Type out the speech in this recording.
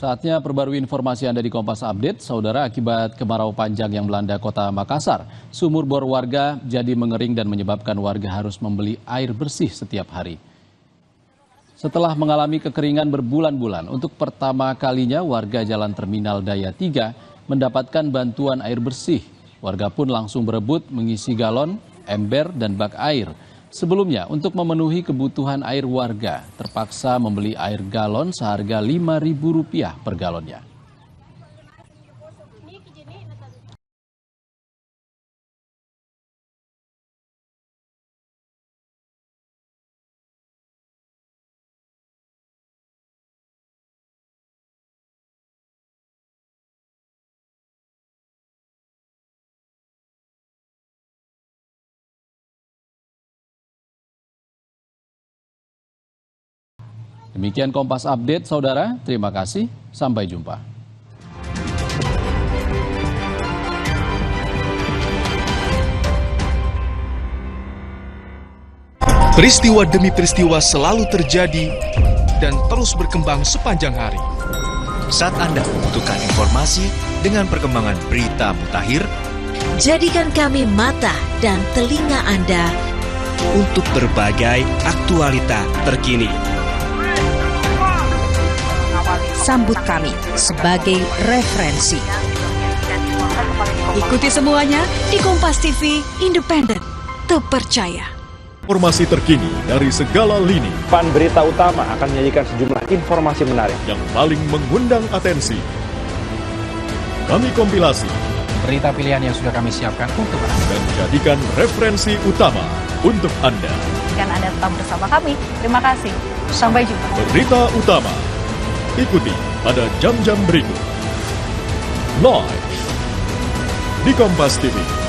Saatnya perbarui informasi Anda di Kompas Update. Saudara, akibat kemarau panjang yang melanda kota Makassar, sumur bor warga jadi mengering dan menyebabkan warga harus membeli air bersih setiap hari. Setelah mengalami kekeringan berbulan-bulan, untuk pertama kalinya warga Jalan Terminal Daya 3 mendapatkan bantuan air bersih. Warga pun langsung berebut mengisi galon, ember, dan bak air. Sebelumnya, untuk memenuhi kebutuhan air warga, terpaksa membeli air galon seharga Rp5.000 per galonnya. Demikian Kompas Update, Saudara. Terima kasih. Sampai jumpa. Peristiwa demi peristiwa selalu terjadi dan terus berkembang sepanjang hari. Saat Anda membutuhkan informasi dengan perkembangan berita mutakhir, jadikan kami mata dan telinga Anda untuk berbagai aktualita terkini. Sambut kami sebagai referensi. Ikuti semuanya di Kompas TV, independen, terpercaya. Informasi terkini dari segala lini. Pan Berita Utama akan menyajikan sejumlah informasi menarik yang paling mengundang atensi. Kami kompilasi berita pilihan yang sudah kami siapkan untuk Anda dan jadikan referensi utama untuk Anda. Dan Anda tetap bersama kami. Terima kasih. Sampai jumpa. Berita Utama. Ikuti pada jam-jam berikut. Live di Kompas TV.